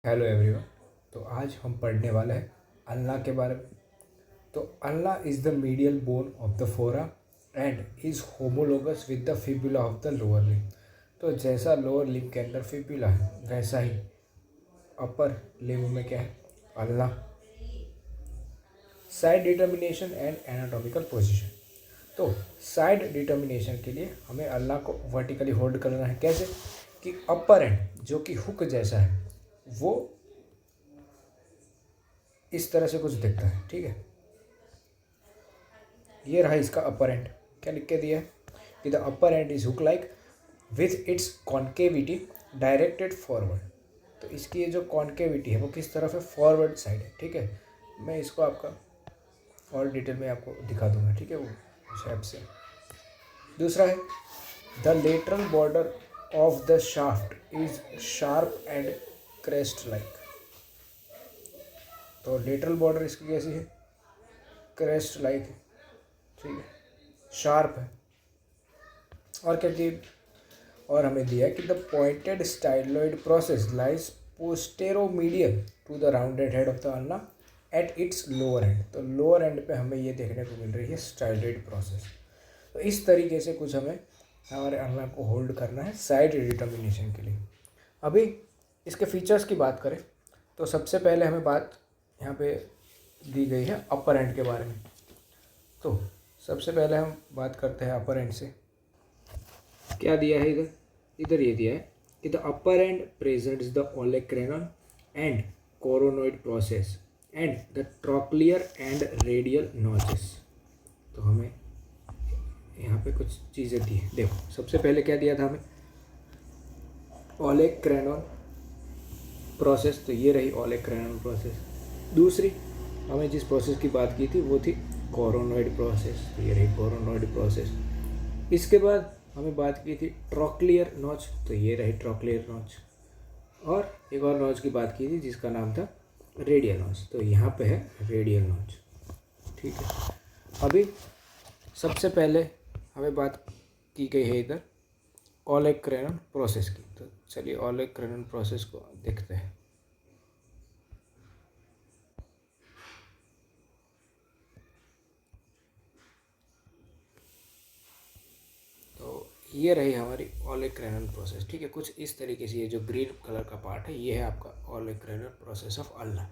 Hello everyone. तो आज हम पढ़ने वाले हैं अल्लाह के बारे में। तो ulna is the medial bone of the forearm and is homologous with the fibula of the lower limb. तो जैसा लोअर लिम्ब के अंदर फिबुला है वैसा ही अपर लिम्ब में क्या है, ulna. Side determination and anatomical position. तो साइड डिटर्मिनेशन के लिए हमें अल्लाह को वर्टिकली होल्ड करना है। कैसे कि अपर एंड जो कि हुक जैसा है वो इस तरह से कुछ दिखता है। ठीक है, ये रहा इसका अपर एंड। क्या लिख के दिया है कि the upper and is hook like with its concavity directed forward. तो इसकी ये जो कॉन्केविटी है वो किस तरफ है, फॉरवर्ड साइड है। ठीक है, मैं इसको आपका और डिटेल में आपको दिखा दूंगा। ठीक है, वो शेप से। दूसरा है the lateral border of the shaft is sharp and crest like. तो लेटरल बॉर्डर इसकी कैसी है, क्रेस्ट लाइक है। ठीक है, शार्प है। और क्या चीज और हमें दिया है कि the pointed styloid process lies posteromedial to the rounded head of the ulna at its lower end. तो लोअर एंड पे हमें ये देखने को मिल रही है स्टाइलॉइड प्रोसेस। तो इस तरीके से कुछ हमें हमारे अल्लाह को होल्ड करना है साइड डिटर्मिनेशन के लिए। अभी इसके फीचर्स की बात करें तो सबसे पहले हमें बात यहाँ पे दी गई है अपर एंड के बारे में। तो सबसे पहले हम बात करते हैं अपर एंड से। क्या दिया है इधर, इधर ये दिया है कि the upper end presents the olecranon and coronoid process and the trochlear and radial notches. तो हमें यहाँ पे कुछ चीज़ें दी है। देखो सबसे पहले क्या दिया था हमें, ओलेक्रेनल प्रोसेस। तो ये रही ओलेक्रेनल प्रोसेस। दूसरी हमें जिस प्रोसेस की बात की थी वो थी कोरोनोइड प्रोसेस। तो ये रही कोरोनोइड प्रोसेस। इसके बाद हमें बात की थी ट्रॉक्लियर नॉच। तो ये रही ट्रॉक्लियर नॉच। और एक और नॉच की बात की थी जिसका नाम था रेडियल नॉच। तो यहाँ पे है रेडियल नॉच। ठीक है, अभी सबसे पहले हमें बात की गई है इधर ओलेक्रेनल प्रोसेस की। तो चलिए ओलेक्रेनल प्रोसेस को देखते हैं। ये रही हमारी ओलेक्रेनल प्रोसेस। ठीक है, कुछ इस तरीके से ये जो ग्रीन कलर का पार्ट है ये है आपका ओलेक्रेनल प्रोसेस ऑफ अल्लाह।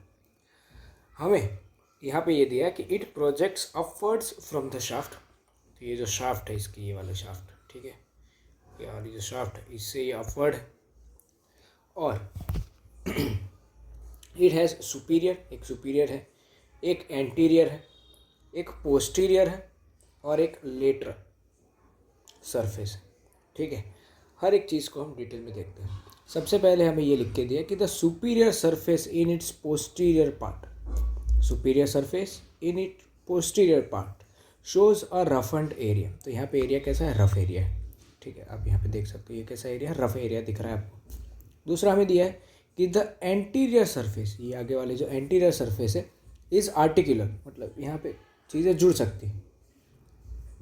हमें यहाँ पे ये दिया है कि it projects upwards from the shaft. तो ये जो शाफ्ट है इसकी, ये वाला शाफ्ट, ठीक है, ये वाली जो शाफ्ट है इससे ये अपवर्ड है। और इट हैज़ सुपीरियर, एक सुपीरियर है, एक एंटीरियर है, एक पोस्टीरियर है और एक लेटरल सरफेस है। ठीक है, हर एक चीज़ को हम डिटेल में देखते हैं। सबसे पहले हमें ये लिख के दिया कि the superior surface in its posterior part, superior surface in it posterior part shows a roughened area. तो यहाँ पे एरिया कैसा है, रफ एरिया है। ठीक है, आप यहाँ पे देख सकते हो ये कैसा एरिया है, रफ एरिया दिख रहा है आपको। दूसरा हमें दिया है कि द एंटीरियर सरफेस, ये आगे वाले जो एंटीरियर सरफेस है, इज़ आर्टिकुलर, मतलब यहाँ पे चीज़ें जुड़ सकती हैं।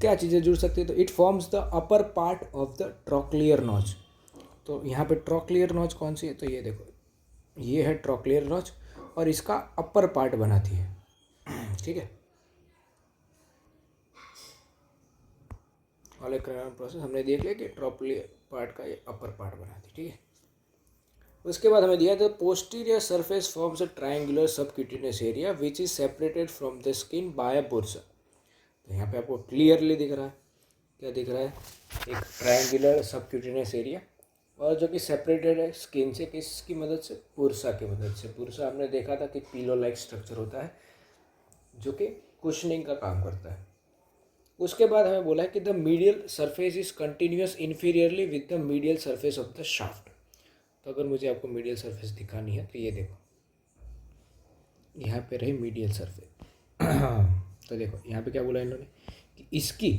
क्या चीज़ें जुड़ सकती है, तो it forms the upper part of the trochlear notch. तो यहाँ पे ट्रॉक्लियर नॉच कौन सी है, तो ये देखो ये है ट्रॉक्लियर नॉच और इसका अपर पार्ट बनाती है। ठीक है, ओलेक्रेनल प्रोसेस हमने देख लिया कि ट्रॉक्लियर पार्ट का ये अपर पार्ट बनाती है। ठीक है, उसके बाद हमें दिया था posterior surface forms a triangular subcutaneous area which is separated from the skin by a bursa. तो यहाँ पे आपको क्लियरली दिख रहा है, क्या दिख रहा है, एक ट्रायंगुलर सबक्यूटेनियस एरिया और जो कि सेपरेटेड है स्किन से, किसकी मदद से, पुरसा की मदद से। पुरसा हमने देखा था कि पिलो लाइक स्ट्रक्चर होता है जो कि कुशनिंग का काम करता है। उसके बाद हमें बोला है कि the medial surface is continuous inferiorly with the medial surface of the shaft. तो अगर मुझे आपको मीडियल सरफेस दिखानी है तो ये देखो यहाँ पे रही मीडियल सरफेस। तो देखो यहाँ पे क्या बोला इन्होंने कि इसकी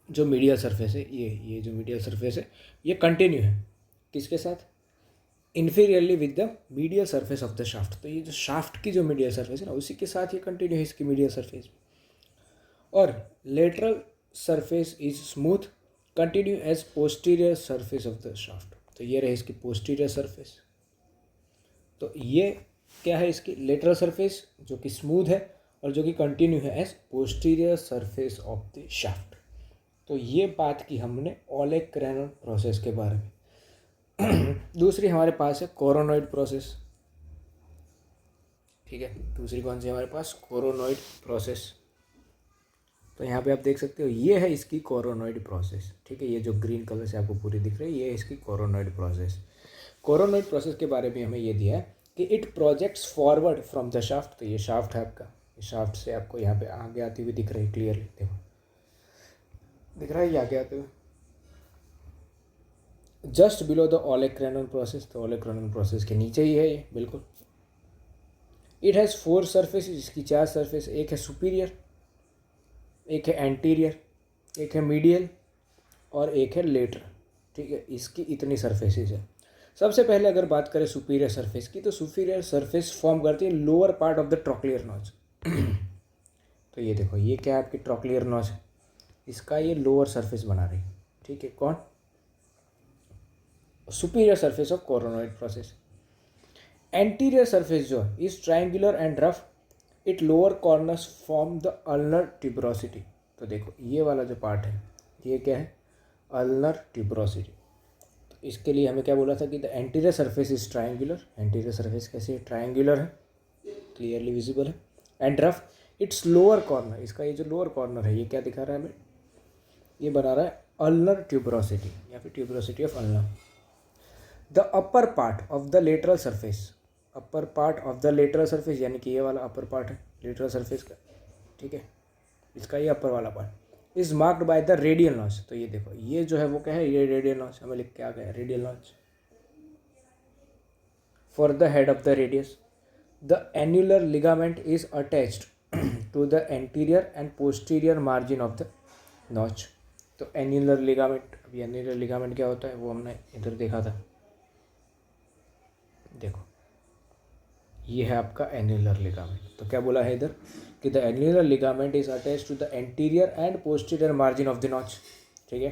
जो मीडियल सरफेस है, ये जो मीडियल सरफेस है ये कंटिन्यू है किसके साथ, inferiorly with the medial surface of the shaft. तो ये जो शाफ्ट की जो मीडियल सरफेस है ना उसी के साथ ये कंटिन्यू है इसकी मीडियल सरफेस। और lateral surface is smooth continue as posterior surface of the shaft. तो ये रहे इसकी पोस्टीरियर सरफेस। तो ये क्या है, इसकी लेटरल सरफेस जो कि स्मूथ है और जो कि कंटिन्यू है as posterior surface of the shaft. तो ये बात की हमने ओलेक्रेनल प्रोसेस के बारे में। दूसरी हमारे पास है कोरोनॉइड प्रोसेस। ठीक है, दूसरी कौन सी हमारे पास, कोरोनॉइड प्रोसेस। तो यहाँ पे आप देख सकते हो ये है इसकी कोरोनॉइड प्रोसेस। ठीक है, ये जो ग्रीन कलर से आपको पूरी दिख रही है ये है इसकी कोरोनॉइड प्रोसेस। कोरोनॉइड प्रोसेस के बारे में हमें ये दिया है कि it projects forward from the shaft. तो ये शाफ्ट है आपका, ये शाफ्ट से आपको यहाँ पे आगे आती हुई दिख रही है क्लियरली, देखो दिख रहा है ये आगे आते हुए just below the olecranon process. तो ओलेक्रेनल प्रोसेस के नीचे ही है ये बिल्कुल। इट हैज़ 4 सरफेस, इसकी 4 सरफेस, एक है सुपीरियर, एक है एंटीरियर, एक है मीडियल और एक है लेटर। ठीक है, इसकी इतनी सरफेसेस है। सबसे पहले अगर बात करें सुपीरियर सरफेस की, तो सुपीरियर सरफेस फॉर्म करती है lower part of the trochlear notch. तो ये देखो, ये क्या है आपकी ट्रॉक्लियर नॉच, इसका ये लोअर सरफेस बना रही है। ठीक है, कौन, superior surface of coronoid process. Anterior surface जो है is triangular and rough, it lower corners form the ulnar tuberosity. तो देखो ये वाला जो पार्ट है ये क्या है, अल्नर ट्यूबरोसिटी। तो इसके लिए हमें क्या बोला था कि the anterior surface is triangular. Anterior surface कैसे है, ट्रायंगुलर है, क्लियरली विजिबल है, and rough, it's lower corner, इसका ये जो लोअर कॉर्नर है ये क्या दिखा रहा है हमें, ये बना रहा है अल्नर ट्यूबरोसिटी या फिर tuberosity of ulnar. The upper part of the lateral surface, upper part of the lateral surface यानी कि ये वाला अपर पार्ट है लेटरल सरफेस का। ठीक है, इसका ये अपर वाला part is marked by the radial notch. तो ये देखो ये जो है वो क्या है, ये रेडियल नॉच हमें लिख के आ गया, radial notch for the head of the radius. The annular ligament is attached to the anterior and posterior margin of the notch. तो एन्युलर लिगामेंट, अभी एन्युलर लिगामेंट क्या होता है वो हमने इधर देखा था, देखो ये है आपका एन्युलर लिगामेंट। तो क्या बोला है इधर कि the annular ligament is attach to the anterior and posterior margin of the notch. ठीक है,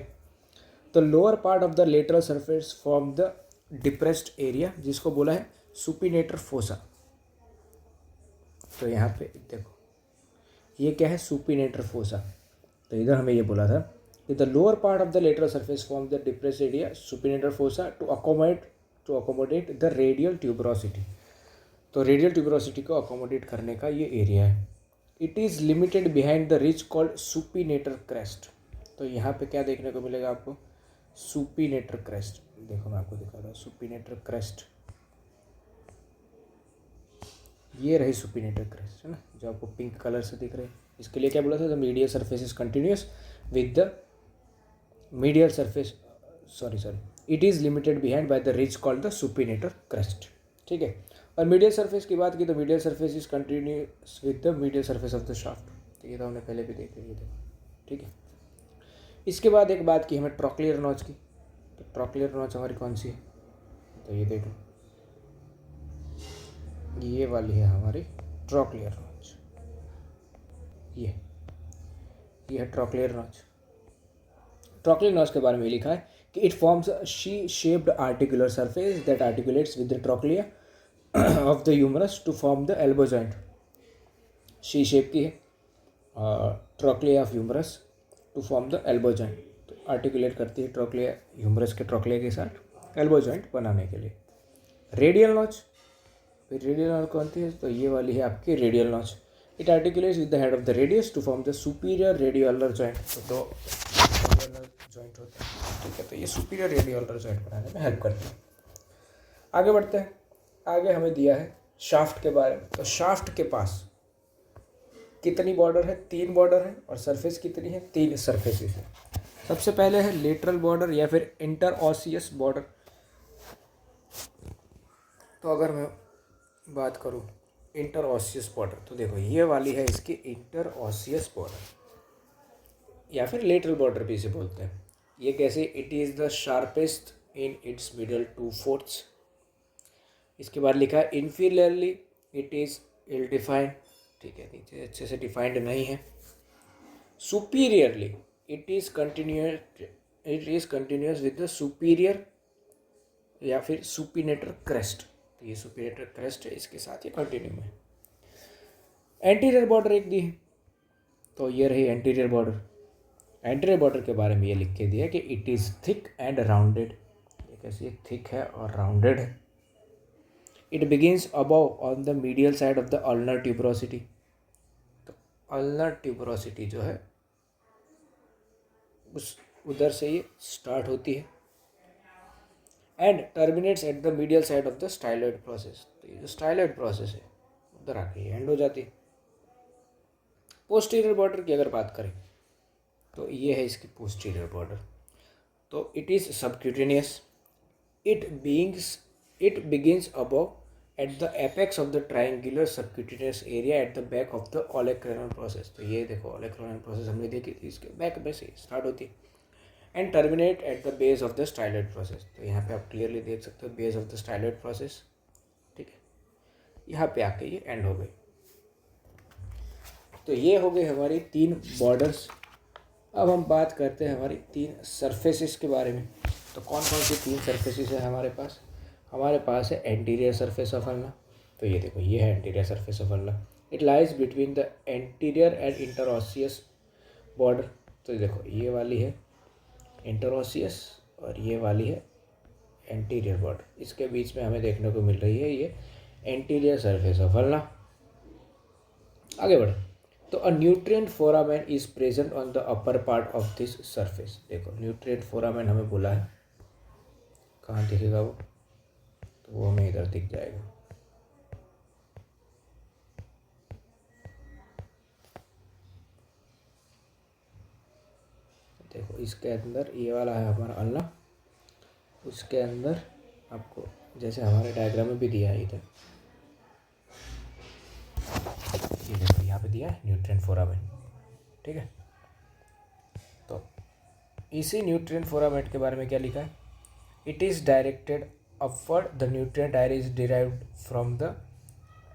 तो lower part of the lateral surface form the depressed area जिसको बोला है सुपिनेटर फोसा। तो यहाँ पे देखो ये क्या है, सुपिनेटर फोसा। तो इधर हमें ये बोला था कि the lower part of the lateral surface form the depressed area supinator fossa to accommodate the radial tuberosity. तो रेडियल ट्यूबरोसिटी को अकोमोडेट करने का ये एरिया है। It is limited behind the ridge called supinator crest. तो यहाँ पे क्या देखने को मिलेगा आपको, सुपिनेटर क्रेस्ट। देखो मैं आपको दिखा रहा हूँ सुपिनेटर क्रेस्ट, ये रही सुपिनेटर क्रेस्ट है ना, जो आपको पिंक कलर से दिख रही है। इसके लिए क्या बोला था, the medial surface is continuous with the medial surface, sorry it is limited behind by the ridge called the supinator crest. ठीक है, और मीडियल सरफेस की बात की तो medial surface is continuous with the medial surface of the shaft. तो ये तो हमने पहले भी देख लिया, देखो ठीक है। इसके बाद एक बात की हमें ट्रॉक्लियर नॉच की। तो ट्रॉक्लियर नॉच हमारी कौन सी है, तो ये देखो ये वाली है हमारी ट्रॉक्लियर नॉच। ये है ट्रॉक्लियर नॉच। ट्रॉक्लियर नॉच के बारे में लिखा है कि it forms C shaped articular surface that articulates with the trochlea of the humerus to form the elbow joint. C shape की है trochlea of humerus to form the elbow joint. तो articulate करती है ट्रॉक्लिया ह्यूमरस के trochlea के साथ elbow joint बनाने के लिए। रेडियल नॉच, फिर रेडियल नॉच कौन सी है, तो ये वाली है आपकी radial notch. It articulates with the head of the radius to form the superior radioulnar joint. तो रेडियोलर जॉइंट होता है, ठीक है, तो ये सुपीरियर रेडियोलर जॉइंट बनाने में हेल्प करती है। आगे बढ़ते हैं, आगे हमें दिया है शाफ्ट के बारे में। तो शाफ्ट के पास कितनी बॉर्डर है, 3 बॉर्डर है, और सरफेस कितनी है, 3 सरफेसेस है। सबसे पहले है लेटरल बॉर्डर या फिर इंटरऑसियस बॉर्डर। तो अगर मैं बात करूं इंटरऑसियस बॉर्डर, तो देखो ये वाली है इसकी इंटरऑसियस बॉर्डर या फिर लेटरल बॉर्डर भी इसे बोलते हैं। ये कैसे, it is the sharpest in its middle 2/4। इसके बाद लिखा है inferiorly it is ill defined, ठीक है, नीचे अच्छे से डिफाइंड नहीं है। Superiorly it is continuous with the superior या फिर सुपिनेटर क्रेस्ट। तो ये सुपीरियर क्रेस्ट है, इसके साथ ये कंटिन्यू है। एंटीरियर बॉर्डर एक दी है, तो ये रही एंटीरियर बॉर्डर। एंटीरियर बॉर्डर के बारे में ये लिख के दिया कि it is thick and rounded. ये कैसी है? थिक है और राउंडेड है। It begins above on the medial side of the ulnar tuberosity. तो अल्नर ट्यूबरोसिटी जो है उस उधर से ये स्टार्ट होती है and terminates at the medial side of the styloid process. तो ये जो स्टाइलॉइड प्रोसेस है उधर आके एंड हो जाती है। पोस्टीरियर बॉर्डर की अगर बात करें तो ये है इसकी पोस्टीरियर बॉर्डर। तो it is subcutaneous. It begins above at the apex of the triangular subcutaneous area at the back of the olecranon process. तो ये देखो ओलेक्रेनल प्रोसेस हमने देखी थी, इसके बैक में से स्टार्ट होती है and terminate at the base of the styloid process. तो यहाँ पे आप क्लियरली देख सकते हो base of the styloid process, ठीक है। यहाँ पे आके ये एंड हो गई। तो ये हो गई हमारी 3 बॉर्डर्स। अब हम बात करते हैं हमारी 3 सरफेसेस के बारे में। तो कौन कौन सी 3 सरफेसेस है हमारे पास? हमारे पास है एंटीरियर सरफेस ऑफ अल्ना। तो ये देखो ये है anterior surface of ulna. It lies between the anterior and interosseous border. तो देखो ये वाली है इंटरऑसियस और ये वाली है एंटीरियर बॉर्डर। इसके बीच में हमें देखने को मिल रही है ये एंटीरियर सरफेस ऑफ अल्ना। आगे बढ़े तो अ nutrient foramen is present on the upper part of this surface. देखो न्यूट्रिएंट फोरामेन हमें बोला है, कहाँ दिखेगा वो? तो वो हमें इधर दिख जाएगा। देखो इसके अंदर ये वाला है हमारा अल्ना, उसके अंदर आपको जैसे हमारे डायग्राम में भी दिया है इधर, ये देखो यहाँ पे दिया है न्यूट्रिएंट फोरामेन, ठीक है। तो इसी न्यूट्रिएंट फोरामेन के बारे में क्या लिखा है? It is directed upward, the nutrient आयर is derived from the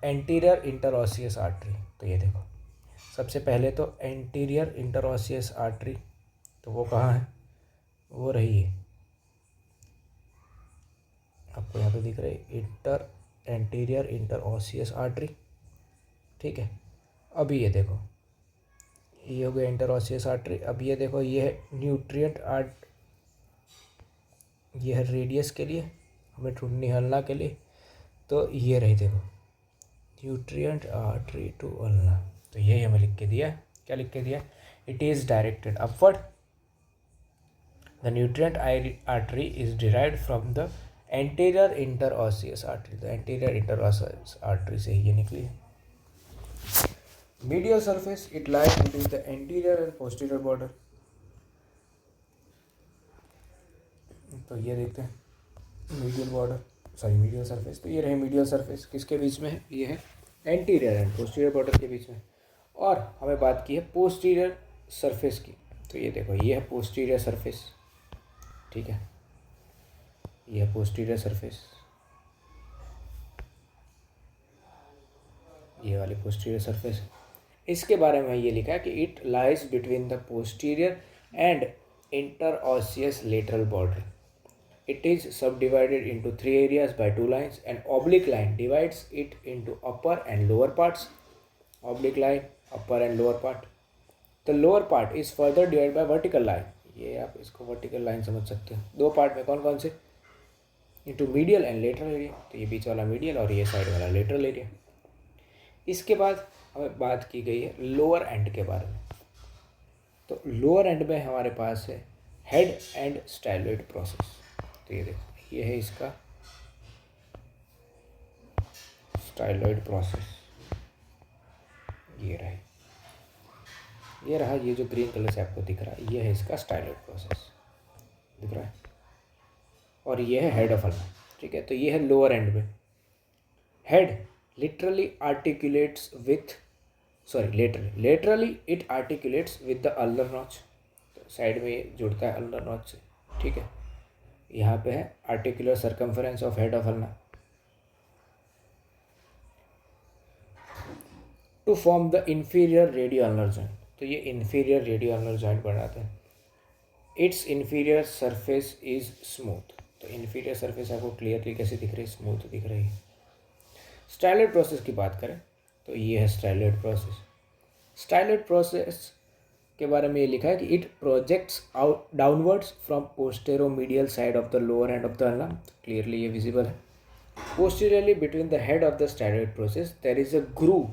anterior interosseous artery. तो ये देखो सबसे पहले तो एंटीरियर इंटरऑसियस आर्टरी, तो वो कहाँ है? वो रही है आपको यहाँ पे दिख रही है एंटीरियर इंटरऑसियस आर्टरी, ठीक है। अभी ये देखो ये हो गया इंटरऑसियस आर्टरी। अब ये देखो ये है न्यूट्रिएंट आर्ट, ये है रेडियस के लिए हमें ढूंढनी है अल्ना के लिए। तो ये रही देखो न्यूट्रिएंट आर्टरी टू अल्ना। तो यही हमें लिख के दिया है। क्या लिख के दिया? It is directed upward, the nutrient artery is derived from the anterior interosseous artery. तो एंटीरियर इंटरऑसियस आर्टरी से ही ये निकली है। Medial surface it lies between the anterior and posterior border. तो ये देखते हैं मीडियल सरफेस। तो ये रहे मीडियल सरफेस, किसके बीच में है? ये है एंटीरियर एंड पोस्टीरियर बॉर्डर के बीच में। और हमें बात की है पोस्टीरियर सरफेस की। तो ये देखो ये है पोस्टीरियर सरफेस, ठीक है। ये है पोस्टीरियर सरफेस, ये वाली पोस्टीरियर सरफेस है। इसके बारे में ये लिखा है कि it lies between the posterior and interosseous lateral border. It is subdivided into 3 areas by 2 lines. An oblique line divides it into upper and lower parts. Oblique line, upper and lower part. The lower part is further divided by vertical line. ये आप इसको vertical line समझ सकते हो। 2 part में कौन कौन से? Into medial and lateral area. तो ये बीच वाला medial और ये साइड वाला lateral area। इसके बाद हमें बात की गई है लोअर एंड के बारे में। तो लोअर एंड में हमारे पास है हेड एंड स्टाइलॉइड प्रोसेस। तो ये देखो ये है इसका स्टाइलॉइड प्रोसेस, ये रहा ये जो ग्रीन कलर से आपको दिख रहा है ये है इसका स्टाइलॉइड प्रोसेस, दिख रहा है। और ये है हेड ऑफ अल्ना, ठीक है। तो ये है लोअर एंड में। Head literally articulates with laterally it articulates with the ulnar notch. तो साइड में जुड़ता है अल्नर नॉच से, ठीक है। यहाँ पे है articular circumference of head of ulna to form the inferior radio ulnar joint. तो ये इंफीरियर रेडियो अल्नर जॉइंट बनाते हैं। Its inferior surface is smooth. तो इंफीरियर सरफेस आपको क्लियरली कैसे दिख रही है? स्मूथ दिख रही है। स्टाइलॉइड प्रोसेस की बात करें तो ये है स्टाइलॉइड प्रोसेस। स्टाइलॉइड प्रोसेस के बारे में ये लिखा है कि it projects out downwards from posteromedial side of the lower end of the ulna, clearly ये विजिबल है। Posteriorly between the head of the styloid process there is a groove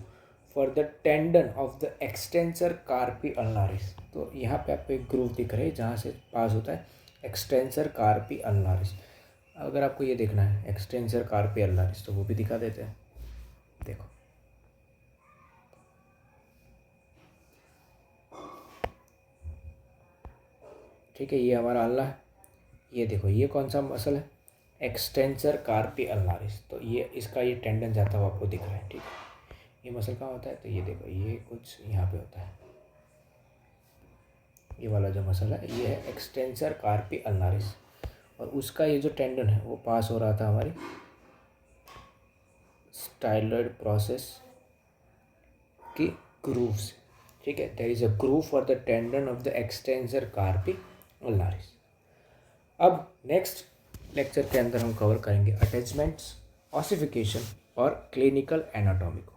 for the tendon of the extensor carpi ulnaris. तो यहाँ पे आपको एक groove दिख रहा है जहाँ से पास होता है एक्सटेंसर कार्पी अल्नारिस। अगर आपको ये देखना है एक्सटेंसर कार्पी अल्नारिस तो वो भी दिखा देते हैं, देखो ठीक है, ये हमारा अल्ना है। ये देखो ये कौन सा मसल है, एक्सटेंसर कार्पी अल्नारिस। तो ये इसका ये टेंडन जाता हुआ आपको दिख रहा है, ठीक है। ये मसल कहाँ होता है, तो ये देखो ये कुछ यहाँ पे होता है, ये वाला जो मसल है ये है एक्सटेंसर कार्पी अल्नारिस, और उसका ये जो टेंडन है वो पास हो रहा था हमारी स्टाइलॉइड प्रोसेस की ग्रूव से, ठीक है। There is a groove for the tendon of the extensor carpi ulnaris. अब नेक्स्ट लेक्चर के अंदर हम कवर करेंगे अटैचमेंट्स, ऑसिफिकेशन और क्लिनिकल एनाटॉमी को।